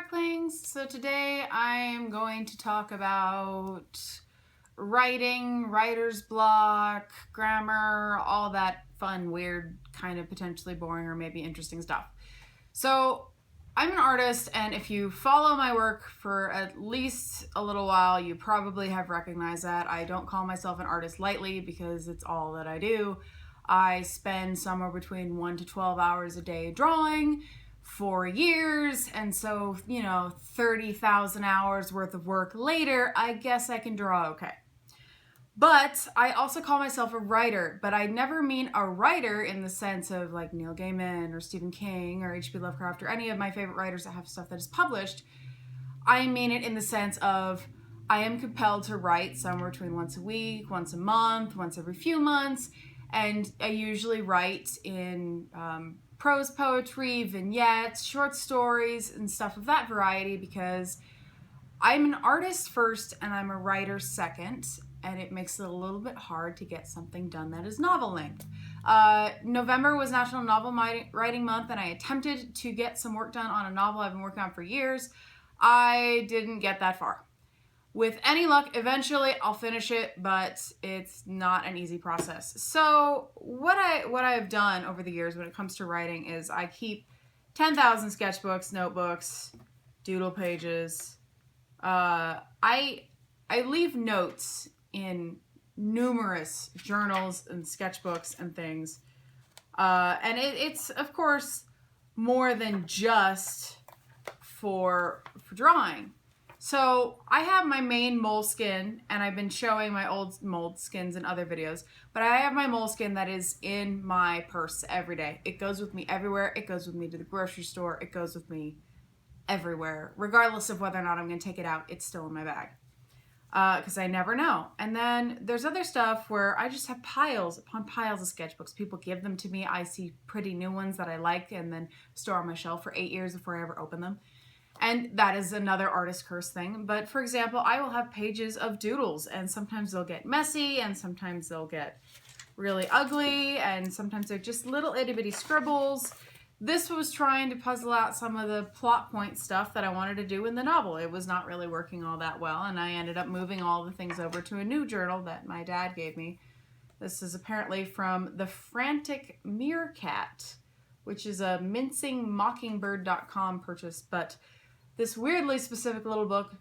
Sparklings. So today I'm going to talk about writing, writer's block, grammar, all that fun, weird, kind of potentially boring or maybe interesting stuff. So I'm an artist, and if you follow my work for at least a little while, you probably have recognized that. I don't call myself an artist lightly because it's all that I do. I spend somewhere between 1 to 12 hours a day drawing for years, and so, 30,000 hours worth of work later, I guess I can draw okay. But I also call myself a writer, but I never mean a writer in the sense of like Neil Gaiman or Stephen King or H.P. Lovecraft or any of my favorite writers that have stuff that is published. I mean it in the sense of I am compelled to write somewhere between once a week, once a month, once every few months, and I usually write in prose poetry, vignettes, short stories, and stuff of that variety because I'm an artist first and I'm a writer second, and it makes it a little bit hard to get something done that is novel length. November was National Novel Writing Month, and I attempted to get some work done on a novel I've been working on for years. I didn't get that far. With any luck, eventually I'll finish it, but it's not an easy process. So what I have done over the years when it comes to writing is I keep 10,000 sketchbooks, notebooks, doodle pages. I leave notes in numerous journals and sketchbooks and things. And it's, of course, more than just for drawing. So I have my main moleskin, and I've been showing my old moleskins in other videos, but I have my moleskin that is in my purse every day. It goes with me everywhere. It goes with me to the grocery store. It goes with me everywhere. Regardless of whether or not I'm going to take it out, it's still in my bag. Because I never know. And then there's other stuff where I just have piles upon piles of sketchbooks. People give them to me. I see pretty new ones that I like and then store on my shelf for 8 years before I ever open them. And that is another artist curse thing. But for example, I will have pages of doodles, and sometimes they'll get messy, and sometimes they'll get really ugly, and sometimes they're just little itty bitty scribbles. This was trying to puzzle out some of the plot point stuff that I wanted to do in the novel. It was not really working all that well, and I ended up moving all the things over to a new journal that my dad gave me. This is apparently from The Frantic Meerkat, which is a mincingmockingbird.com purchase, but this weirdly specific little book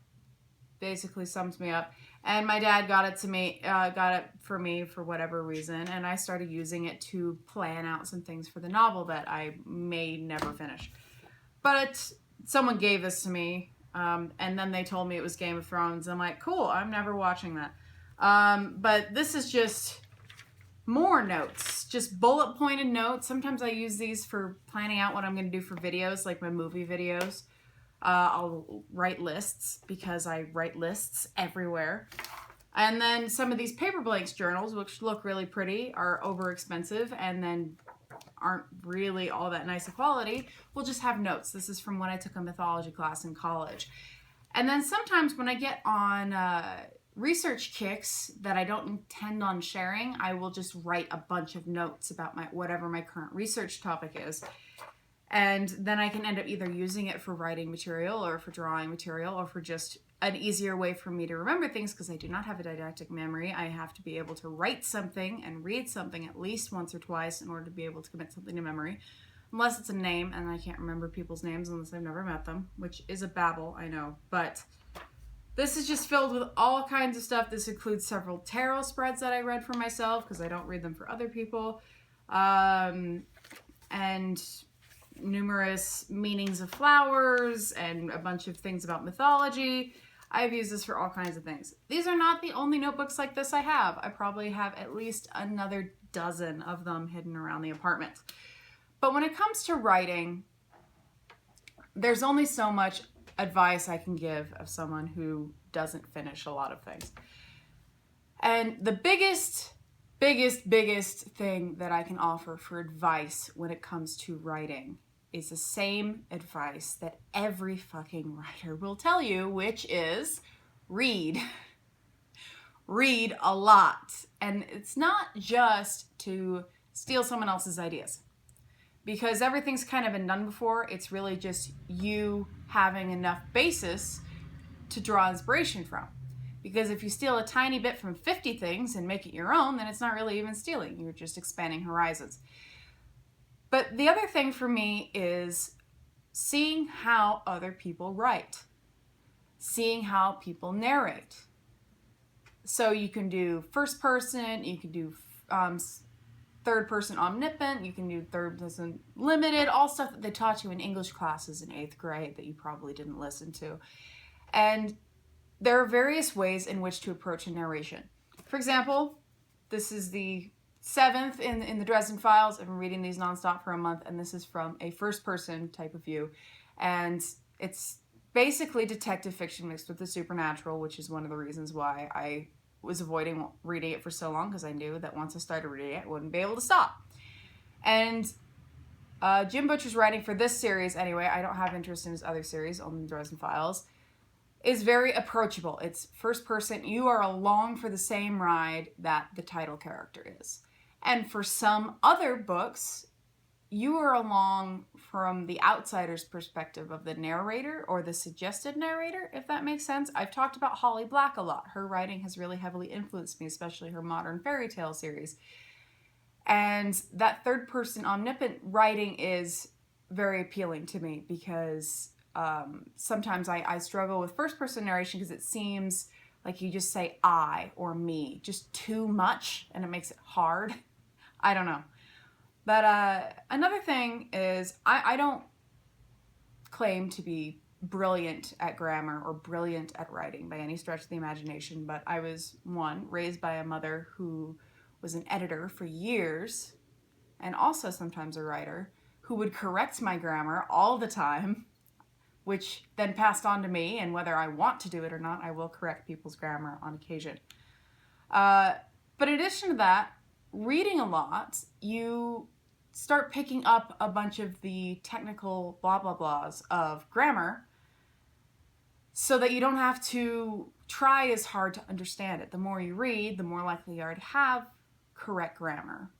basically sums me up. And my dad got it for me for whatever reason, and I started using it to plan out some things for the novel that I may never finish. But someone gave this to me, and then they told me it was Game of Thrones. I'm like, cool, I'm never watching that. But this is just more notes, just bullet pointed notes. Sometimes I use these for planning out what I'm going to do for videos, like my movie videos. I'll write lists because I write lists everywhere. And then some of these paper blanks journals, which look really pretty, are over expensive and then aren't really all that nice of quality, will just have notes. This is from when I took a mythology class in college. And then sometimes when I get on research kicks that I don't intend on sharing, I will just write a bunch of notes about whatever my current research topic is. And then I can end up either using it for writing material or for drawing material or for just an easier way for me to remember things, because I do not have a didactic memory. I have to be able to write something and read something at least once or twice in order to be able to commit something to memory. Unless it's a name, and I can't remember people's names unless I've never met them, which is a babble, I know. But this is just filled with all kinds of stuff. This includes several tarot spreads that I read for myself because I don't read them for other people. And numerous meanings of flowers and a bunch of things about mythology. I've used this for all kinds of things. These are not the only notebooks like this I have. I probably have at least another dozen of them hidden around the apartment. But when it comes to writing, there's only so much advice I can give of someone who doesn't finish a lot of things. And the biggest thing that I can offer for advice when it comes to writing is the same advice that every fucking writer will tell you, which is read. Read a lot. And it's not just to steal someone else's ideas. because everything's kind of been done before. It's really just you having enough basis to draw inspiration from. Because if you steal a tiny bit from 50 things and make it your own, then it's not really even stealing. You're just expanding horizons. But the other thing for me is seeing how other people write, seeing how people narrate. So you can do first person, you can do third person omnipotent, you can do third person limited, all stuff that they taught you in English classes in 8th grade that you probably didn't listen to. And there are various ways in which to approach a narration. For example, this is the 7th in the Dresden Files. I've been reading these nonstop for a month, and this is from a first-person type of view. And it's basically detective fiction mixed with the supernatural, which is one of the reasons why I was avoiding reading it for so long, because I knew that once I started reading it, I wouldn't be able to stop. And Jim Butcher's writing for this series, anyway, I don't have interest in his other series on the Dresden Files, is very approachable. It's first person. You are along for the same ride that the title character is. And for some other books, you are along from the outsider's perspective of the narrator or the suggested narrator, if that makes sense. I've talked about Holly Black a lot. Her writing has really heavily influenced me, especially her modern fairy tale series. And that third person omnipotent writing is very appealing to me because sometimes I struggle with first person narration because it seems like you just say I or me just too much and it makes it hard. I don't know. But another thing is I don't claim to be brilliant at grammar or brilliant at writing by any stretch of the imagination, but I was, one, raised by a mother who was an editor for years and also sometimes a writer who would correct my grammar all the time, which then passed on to me, and whether I want to do it or not, I will correct people's grammar on occasion. But in addition to that, reading a lot, you start picking up a bunch of the technical blah blah blahs of grammar so that you don't have to try as hard to understand it. The more you read, the more likely you are to have correct grammar.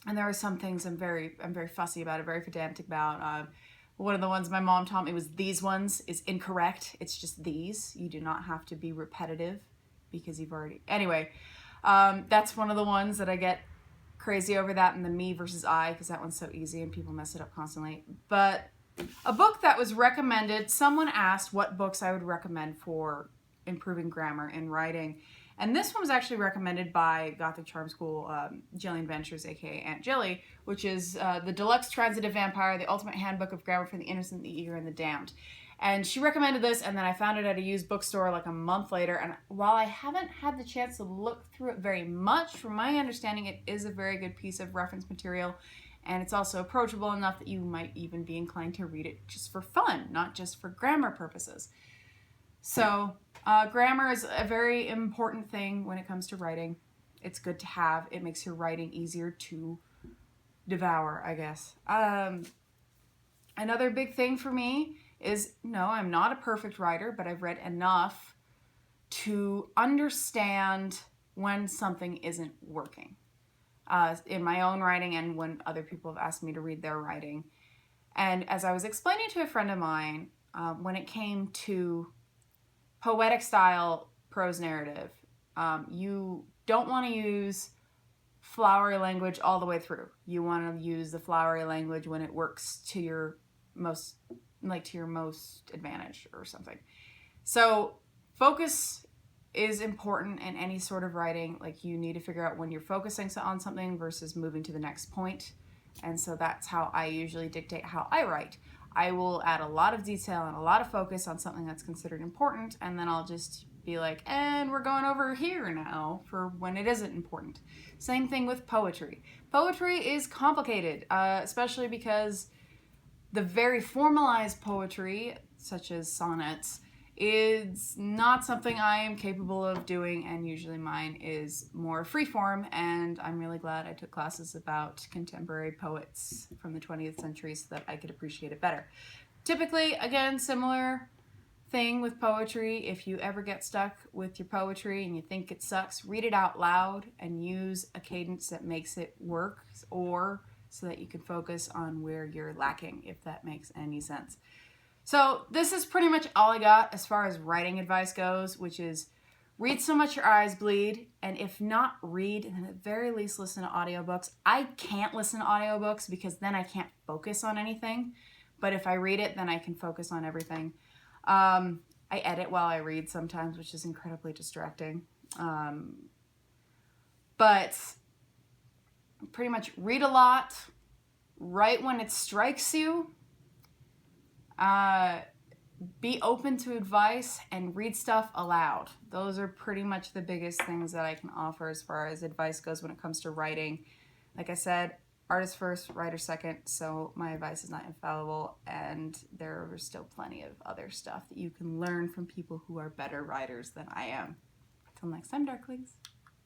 And there are some things I'm very fussy about, very pedantic about. One of the ones my mom taught me was these ones is incorrect. It's just these. You do not have to be repetitive because you've already... Anyway, that's one of the ones that I get crazy over, that and the me versus I, because that one's so easy and people mess it up constantly. But a book that was recommended, someone asked what books I would recommend for improving grammar in writing. And this one was actually recommended by Gothic Charm School, Jillian Ventures, aka Aunt Jilly, which is the Deluxe Transitive Vampire, the Ultimate Handbook of Grammar for the Innocent, the Eager, and the Damned. And she recommended this, and then I found it at a used bookstore like a month later. And while I haven't had the chance to look through it very much, from my understanding, it is a very good piece of reference material. And it's also approachable enough that you might even be inclined to read it just for fun, not just for grammar purposes. So grammar is a very important thing when it comes to writing. It's good to have. It makes your writing easier to devour, I guess. Another big thing for me is, no, I'm not a perfect writer, but I've read enough to understand when something isn't working in my own writing and when other people have asked me to read their writing. And as I was explaining to a friend of mine, when it came to poetic style prose narrative, you don't want to use flowery language all the way through. You want to use the flowery language when it works to your most advantage or something. So focus is important in any sort of writing. Like, you need to figure out when you're focusing on something versus moving to the next point. And so that's how I usually dictate how I write. I will add a lot of detail and a lot of focus on something that's considered important, and then I'll just be like, and we're going over here now for when it isn't important. Same thing with poetry. Poetry is complicated, especially because the very formalized poetry, such as sonnets, is not something I am capable of doing, and usually mine is more freeform, and I'm really glad I took classes about contemporary poets from the 20th century so that I could appreciate it better. Typically, again, similar thing with poetry. If you ever get stuck with your poetry and you think it sucks, read it out loud and use a cadence that makes it work, or so that you can focus on where you're lacking, if that makes any sense. So this is pretty much all I got as far as writing advice goes, which is read so much your eyes bleed, and if not read, then at the very least listen to audiobooks. I can't listen to audiobooks because then I can't focus on anything, but if I read it, then I can focus on everything. I edit while I read sometimes, which is incredibly distracting. But pretty much read a lot, write when it strikes you, be open to advice, and read stuff aloud. Those are pretty much the biggest things that I can offer as far as advice goes when it comes to writing. Like I said, artist first, writer second, so my advice is not infallible, and there are still plenty of other stuff that you can learn from people who are better writers than I am. Till next time, Darklings.